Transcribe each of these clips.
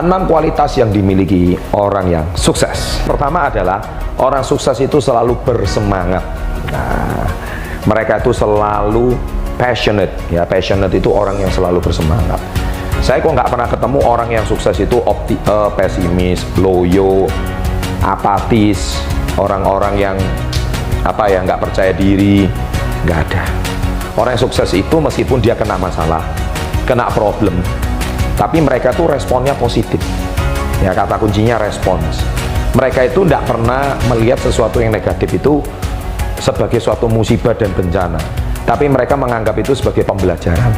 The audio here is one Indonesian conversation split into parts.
6 kualitas yang dimiliki orang yang sukses. Pertama adalah orang sukses itu selalu bersemangat. Nah, mereka itu selalu passionate. Ya, passionate itu orang yang selalu bersemangat. Saya kok nggak pernah ketemu orang yang sukses itu pesimis, loyo, apatis, orang-orang yang nggak percaya diri. Nggak ada. Orang yang sukses itu meskipun dia kena masalah, kena problem, tapi mereka tuh responnya positif. Ya, kata kuncinya respons. Mereka itu tidak pernah melihat sesuatu yang negatif itu sebagai suatu musibah dan bencana, tapi mereka menganggap itu sebagai pembelajaran.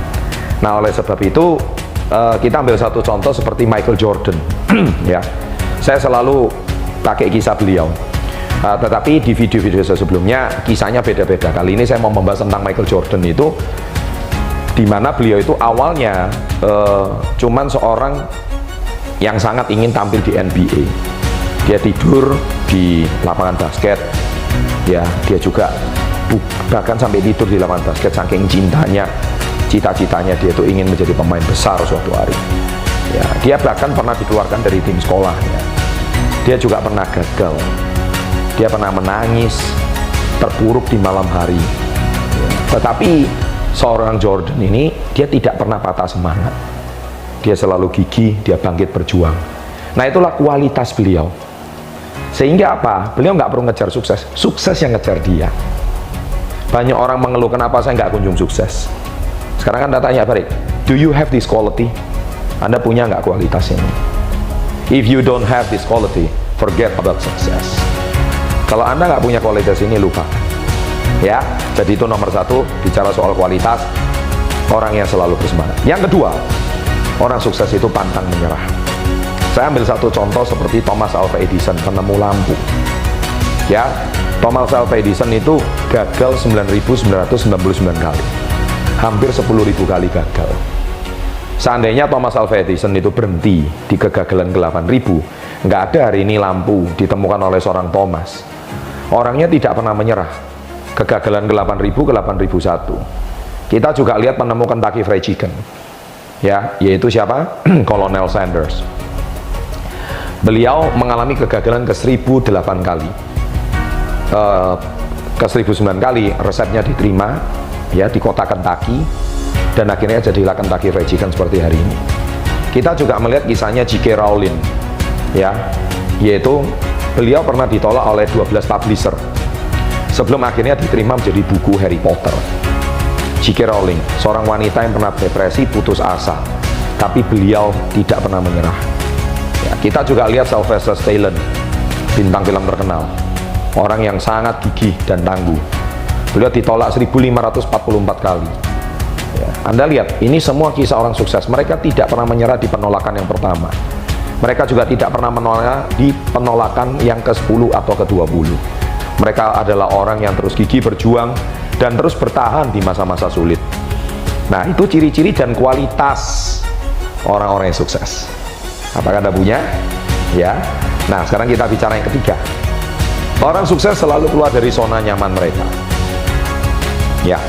Nah, oleh sebab itu kita ambil satu contoh seperti Michael Jordan. Ya, saya selalu pakai kisah beliau. Tetapi di video-video sebelumnya kisahnya beda-beda. Kali ini saya mau membahas tentang Michael Jordan itu, di mana beliau itu awalnya cuman seorang yang sangat ingin tampil di NBA. Dia tidur di lapangan basket, ya, dia juga bahkan sampai tidur di lapangan basket saking cintanya, cita-citanya dia tuh ingin menjadi pemain besar suatu hari. Ya, dia bahkan pernah dikeluarkan dari tim sekolahnya. Dia juga pernah gagal. Dia pernah menangis, terpuruk di malam hari. Tetapi seorang Jordan ini, dia tidak pernah patah semangat. Dia selalu gigih, dia bangkit berjuang. Nah, itulah kualitas beliau. Sehingga apa? Beliau nggak perlu ngejar sukses. Sukses yang ngejar dia. Banyak orang mengeluh, kenapa saya nggak kunjung sukses? Sekarang Anda tanya balik, do you have this quality? Anda punya nggak kualitas ini? If you don't have this quality, forget about success. Kalau Anda nggak punya kualitas ini, lupa. Ya, jadi itu nomor satu, bicara soal kualitas, orang yang selalu bersemangat. Yang kedua, orang sukses itu pantang menyerah. Saya ambil satu contoh seperti Thomas Alva Edison, penemu lampu. Ya, Thomas Alva Edison itu gagal 9.999 kali. Hampir 10.000 kali gagal. Seandainya Thomas Alva Edison itu berhenti di kegagalan ke-8.000, nggak ada hari ini lampu ditemukan oleh seorang Thomas. Orangnya tidak pernah menyerah. Kegagalan ke-8.000 ke 8.001. Kita juga lihat penemu Kentucky Fried Chicken. Ya, yaitu siapa? Colonel Sanders. Beliau mengalami kegagalan ke 1008 kali. Ke 1009 kali resepnya diterima, ya, di kota Kentucky, dan akhirnya jadilah Kentucky Fried Chicken seperti hari ini. Kita juga melihat kisahnya J.K. Rowling, ya, yaitu beliau pernah ditolak oleh 12 publisher sebelum akhirnya diterima menjadi buku Harry Potter. J.K. Rowling, seorang wanita yang pernah depresi, putus asa, tapi beliau tidak pernah menyerah. Ya, kita juga lihat Sylvester Stallone, bintang film terkenal, orang yang sangat gigih dan tangguh. Beliau ditolak 1544 kali. Ya, Anda lihat, ini semua kisah orang sukses. Mereka tidak pernah menyerah di penolakan yang pertama. Mereka juga tidak pernah menolak di penolakan yang ke-10 atau ke-20. Mereka adalah orang yang terus gigih berjuang dan terus bertahan di masa-masa sulit. Nah, itu ciri-ciri dan kualitas orang-orang yang sukses. Apakah Anda punya? Ya. Nah, sekarang kita bicara yang ketiga. Orang sukses selalu keluar dari zona nyaman mereka. Ya,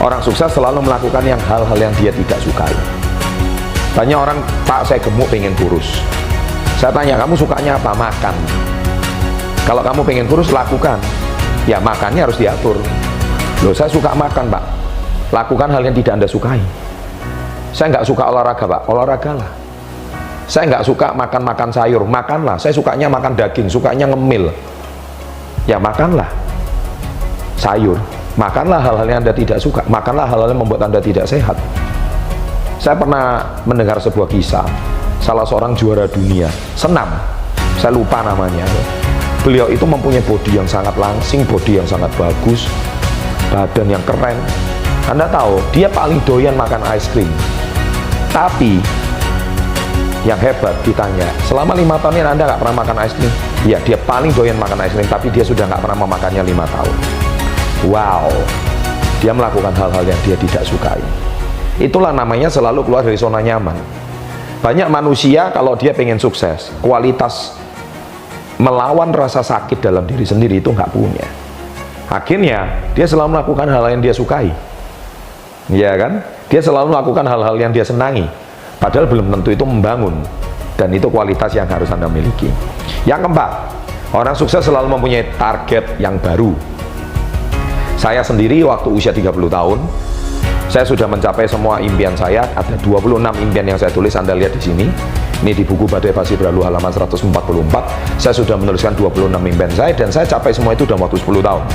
orang sukses selalu melakukan hal-hal yang dia tidak sukai. Banyak orang, Pak, saya gemuk pengen kurus. Saya tanya, kamu sukanya apa? Makan. Kalau kamu pengen kurus, lakukan. Ya, makannya harus diatur. Loh, saya suka makan, Pak. Lakukan hal yang tidak Anda sukai. Saya nggak suka olahraga, Pak. Olahragalah. Saya nggak suka makan sayur. Makanlah. Saya sukanya makan daging, sukanya ngemil. Ya, makanlah sayur. Makanlah hal-hal yang Anda tidak suka. Makanlah hal-hal yang membuat Anda tidak sehat. Saya pernah mendengar sebuah kisah salah seorang juara dunia senam, saya lupa namanya. Beliau itu mempunyai body yang sangat langsing, body yang sangat bagus, badan yang keren. Anda tahu, dia paling doyan makan ice cream. Tapi yang hebat, ditanya, selama 5 tahun ini Anda nggak pernah makan ice cream? Ya, dia paling doyan makan ice cream, tapi dia sudah nggak pernah memakannya 5 tahun. Wow, dia melakukan hal-hal yang dia tidak sukai. Itulah namanya selalu keluar dari zona nyaman. Banyak manusia kalau dia pengen sukses, kualitas melawan rasa sakit dalam diri sendiri itu nggak punya. Akhirnya dia selalu melakukan hal yang dia sukai, ya kan? Dia selalu melakukan hal-hal yang dia senangi, padahal belum tentu itu membangun. Dan itu kualitas yang harus Anda miliki. Yang keempat, orang sukses selalu mempunyai target yang baru. Saya sendiri waktu usia 30 tahun, saya sudah mencapai semua impian saya. Ada 26 impian yang saya tulis, Anda lihat di sini. Ini di buku Badai Pasti Berlalu halaman 144. Saya sudah menuliskan 26 impian saya, dan saya capai semua itu dalam waktu 10 tahun.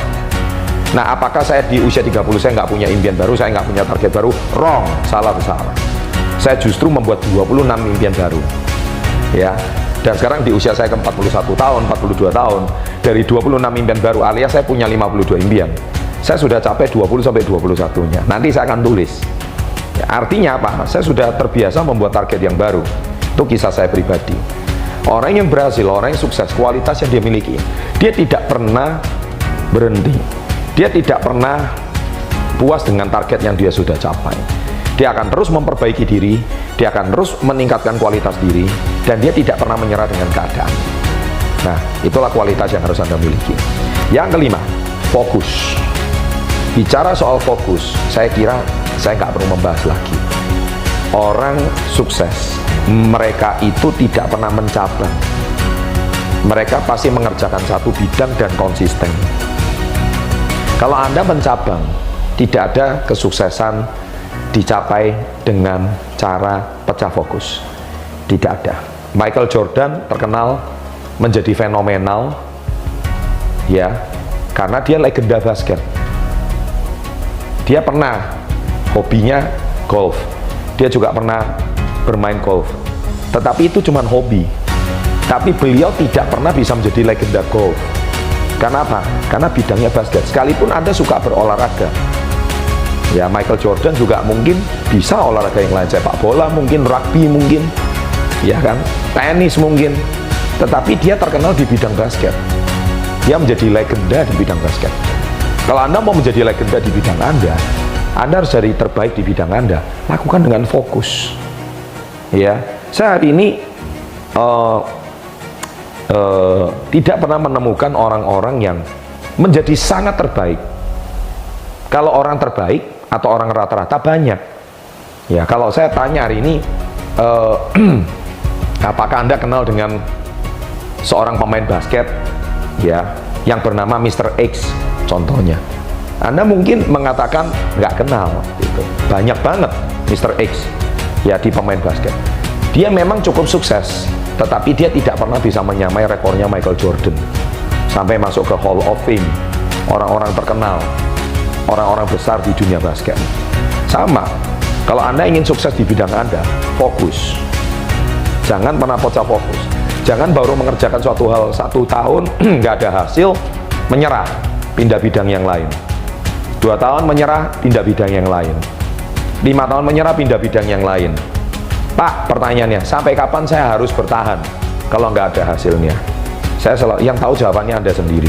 Nah, apakah saya di usia 30 saya nggak punya impian baru, saya nggak punya target baru? Wrong, salah besar. Saya justru membuat 26 impian baru. Ya, dan sekarang di usia saya ke 41 tahun, 42 tahun, dari 26 impian baru alias saya punya 52 impian. Saya sudah capai 20 sampai 21-nya. Nanti saya akan tulis. Ya, artinya apa? Saya sudah terbiasa membuat target yang baru. Itu kisah saya pribadi. Orang yang berhasil, orang yang sukses, kualitas yang dia miliki, dia tidak pernah berhenti. Dia tidak pernah puas dengan target yang dia sudah capai. Dia akan terus memperbaiki diri, dia akan terus meningkatkan kualitas diri, dan dia tidak pernah menyerah dengan keadaan. Nah, itulah kualitas yang harus Anda miliki. Yang kelima, fokus. Bicara soal fokus, saya kira saya nggak perlu membahas lagi. Orang sukses, mereka itu tidak pernah mencabang. Mereka pasti mengerjakan satu bidang dan konsisten. Kalau Anda mencabang, tidak ada kesuksesan dicapai dengan cara pecah fokus. Tidak ada. Michael Jordan terkenal menjadi fenomenal, ya, karena dia legenda basket. Dia pernah hobinya golf. Dia juga pernah bermain golf. Tetapi itu cuma hobi. Tapi beliau tidak pernah bisa menjadi legenda golf. Karena apa? Karena bidangnya basket. Sekalipun Anda suka berolahraga, ya, Michael Jordan juga mungkin bisa olahraga yang lain, sepak bola mungkin, rugby mungkin, ya kan, tenis mungkin, tetapi dia terkenal di bidang basket. Dia menjadi legenda di bidang basket. Kalau Anda mau menjadi legenda di bidang Anda harus jadi terbaik di bidang Anda. Lakukan dengan fokus. Ya, saya hari ini tidak pernah menemukan orang-orang yang menjadi sangat terbaik. Kalau orang terbaik atau orang rata-rata banyak. Ya, kalau saya tanya hari ini, apakah Anda kenal dengan seorang pemain basket, ya, yang bernama Mr. X, contohnya? Anda mungkin mengatakan nggak kenal, gitu. Banyak banget Mr. X, ya, di pemain basket. Dia memang cukup sukses, tetapi dia tidak pernah bisa menyamai rekornya Michael Jordan sampai masuk ke Hall of Fame, orang-orang terkenal, orang-orang besar di dunia basket. Sama, kalau Anda ingin sukses di bidang Anda, fokus. Jangan pernah pecah fokus. Jangan baru mengerjakan suatu hal 1 tahun nggak ada hasil, menyerah, pindah bidang yang lain. 2 tahun menyerah, pindah bidang yang lain. 5 tahun menyerah, pindah bidang yang lain. Pak, pertanyaannya, sampai kapan saya harus bertahan kalau nggak ada hasilnya? Saya selalu, yang tahu jawabannya Anda sendiri.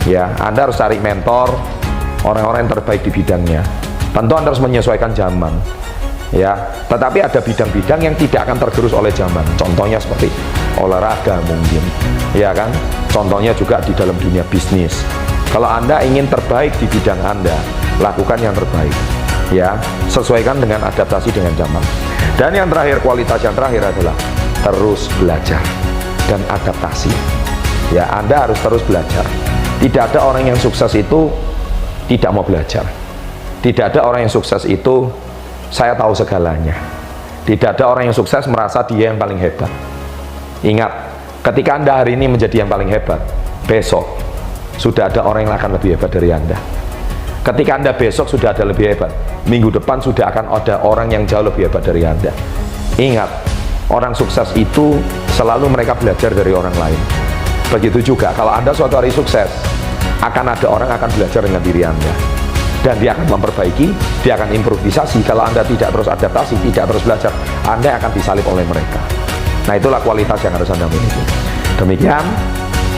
Ya, Anda harus cari mentor, orang-orang yang terbaik di bidangnya. Tentu Anda harus menyesuaikan zaman. Ya, tetapi ada bidang-bidang yang tidak akan tergerus oleh zaman. Contohnya seperti olahraga mungkin, ya kan? Contohnya juga di dalam dunia bisnis. Kalau Anda ingin terbaik di bidang Anda, lakukan yang terbaik. Ya, sesuaikan dengan adaptasi dengan zaman. Dan yang terakhir, kualitas yang terakhir adalah terus belajar dan adaptasi. Ya, Anda harus terus belajar. Tidak ada orang yang sukses itu tidak mau belajar. Tidak ada orang yang sukses itu saya tahu segalanya. Tidak ada orang yang sukses merasa dia yang paling hebat. Ingat, ketika Anda hari ini menjadi yang paling hebat, besok sudah ada orang yang akan lebih hebat dari Anda. Ketika Anda besok sudah ada lebih hebat, minggu depan sudah akan ada orang yang jauh lebih hebat dari Anda. Ingat, orang sukses itu selalu mereka belajar dari orang lain. Begitu juga kalau Anda suatu hari sukses, akan ada orang akan belajar dengan diri Anda. Dan dia akan memperbaiki, dia akan improvisasi. Kalau Anda tidak terus adaptasi, tidak terus belajar, Anda akan disalip oleh mereka. Nah, itulah kualitas yang harus Anda miliki. Demikian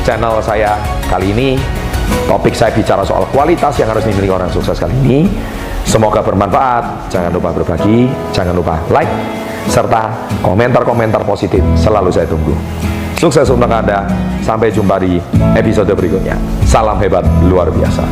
channel saya kali ini. Topik saya bicara soal kualitas yang harus dimiliki orang sukses kali ini. Semoga bermanfaat. Jangan lupa berbagi, jangan lupa like, serta komentar-komentar positif selalu saya tunggu. Sukses untuk Anda. Sampai jumpa di episode berikutnya. Salam hebat luar biasa.